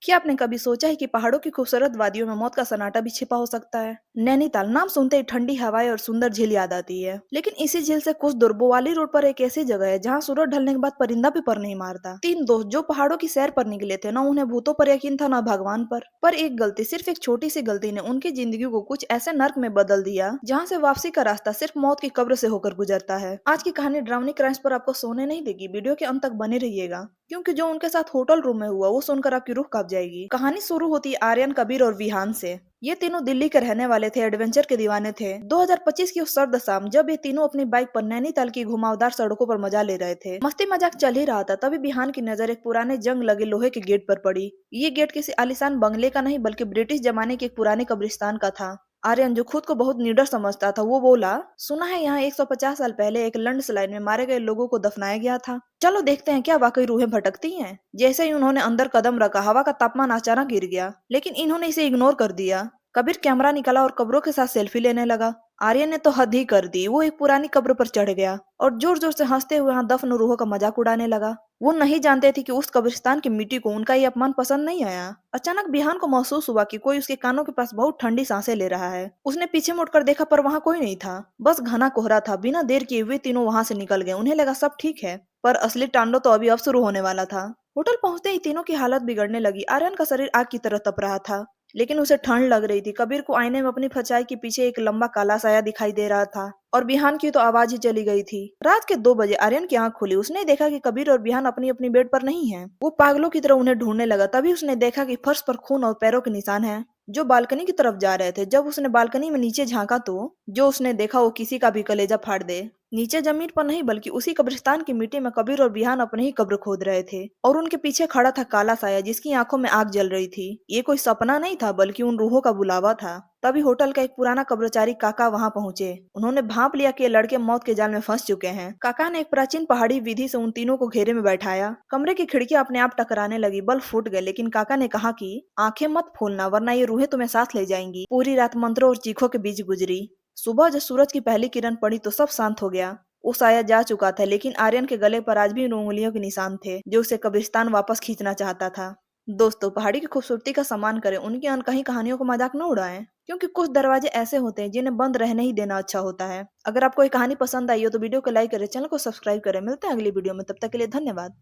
क्या आपने कभी सोचा है कि पहाड़ों की खूबसूरत वादियों में मौत का सन्नाटा भी छिपा हो सकता है? नैनीताल नाम सुनते ही ठंडी हवाएं और सुंदर झील याद आती है, लेकिन इसी झील से कुछ दूर बोवाली रोड पर एक ऐसी जगह है जहां सूरज ढलने के बाद परिंदा भी पर नहीं मारता। तीन दोस्त जो पहाड़ों की सैर पर निकले थे, न उन्हें भूतों पर यकीन था न भगवान पर एक गलती, सिर्फ एक छोटी सी गलती ने उनकी जिंदगी को कुछ ऐसे नर्क में बदल दिया जहाँ से वापसी का रास्ता सिर्फ मौत की कब्र से होकर गुजरता है। आज की कहानी डरावनी क्राइम्स पर आपको सोने नहीं देगी, वीडियो के अंत तक बने रहिएगा, क्योंकि जो उनके साथ होटल रूम में हुआ वो सुनकर आपकी रूह कांप जाएगी। कहानी शुरू होती है आर्यन, कबीर और विहान से। ये तीनों दिल्ली के रहने वाले थे, एडवेंचर के दीवाने थे। 2025 की उस सर्द शाम जब ये तीनों अपनी बाइक पर नैनीताल की घुमावदार सड़कों पर मजा ले रहे थे, मस्ती मजाक चल ही रहा था, तभी विहान की नजर एक पुराने जंग लगे लोहे के गेट पर पड़ी। ये गेट किसी आलीशान बंगले का नहीं बल्कि ब्रिटिश जमाने के एक पुराने कब्रिस्तान का था। आर्यन, जो खुद को बहुत निडर समझता था, वो बोला, सुना है यहाँ 150 साल पहले एक लैंडस्लाइड में मारे गए लोगों को दफनाया गया था। चलो देखते हैं क्या वाकई रूहें भटकती हैं। जैसे ही उन्होंने अंदर कदम रखा, हवा का तापमान अचानक गिर गया, लेकिन इन्होंने इसे इग्नोर कर दिया। कबीर कैमरा निकाला और कब्रों के साथ सेल्फी लेने लगा। आर्यन ने तो हद ही कर दी, वो एक पुरानी कब्र पर चढ़ गया और जोर जोर से हंसते हुए वहां दफन रूहों का मजाक उड़ाने लगा। वो नहीं जानते थे कि उस कब्रिस्तान की मिट्टी को उनका ये अपमान पसंद नहीं आया। अचानक बिहान को महसूस हुआ कि कोई उसके कानों के पास बहुत ठंडी सांसें ले रहा है। उसने पीछे मुड़कर देखा पर वहां कोई नहीं था, बस घना कोहरा था। बिना देर किए हुए तीनों वहां से निकल गए। उन्हें लगा सब ठीक है, पर असली तांडव तो अभी अब शुरू होने वाला था। होटल पहुंचते ही तीनों की हालत बिगड़ने लगी। आर्यन का शरीर आग की तरह तप रहा था, लेकिन उसे ठंड लग रही थी। कबीर को आईने में अपनी परछाई के पीछे एक लंबा काला साया दिखाई दे रहा था, और बिहान की तो आवाज ही चली गई थी। रात के 2 बजे आर्यन की आंख खुली। उसने देखा कि कबीर और बिहान अपनी अपनी बेड पर नहीं है। वो पागलों की तरह उन्हें ढूंढने लगा। तभी उसने देखा कि फर्श पर खून और पैरों के निशान हैं, जो बालकनी की तरफ जा रहे थे। जब उसने बालकनी में नीचे झांका तो जो उसने देखा वो किसी का भी कलेजा फाड़ दे। नीचे जमीन पर नहीं बल्कि उसी कब्रिस्तान की मिट्टी में कबीर और बिहान अपने ही कब्र खोद रहे थे, और उनके पीछे खड़ा था काला साया जिसकी आंखों में आग जल रही थी। ये कोई सपना नहीं था बल्कि उन रूहों का बुलावा था। तभी होटल का एक पुराना कब्रचारी काका वहां पहुंचे। उन्होंने भांप लिया कि ये लड़के मौत के जाल में फंस चुके हैं। काका ने एक प्राचीन पहाड़ी विधि से उन तीनों को घेरे में बैठाया। कमरे की खिड़कियां अपने आप टकराने लगी, बल्ब फूट गए, लेकिन काका ने कहा कि आंखें मत खोलना वरना ये रूहें तुम्हें साथ ले जाएंगी। पूरी रात मंत्रों और चीखों के बीच गुजरी। सुबह जब सूरज की पहली किरण पड़ी तो सब शांत हो गया। वो साया जा चुका था, लेकिन आर्यन के गले पर आज भी उन उंगलियों के निशान थे जो उसे कब्रिस्तान वापस खींचना चाहता था। दोस्तों, पहाड़ी की खूबसूरती का सम्मान करें, उनकी अनकही कहानियों को मजाक न उड़ाएं, क्योंकि कुछ दरवाजे ऐसे होते हैं जिन्हें बंद रहने ही देना अच्छा होता है। अगर आपको ये कहानी पसंद आई हो तो वीडियो को लाइक करें, चैनल को सब्सक्राइब करें। मिलते हैं अगली वीडियो में, तब तक के लिए धन्यवाद।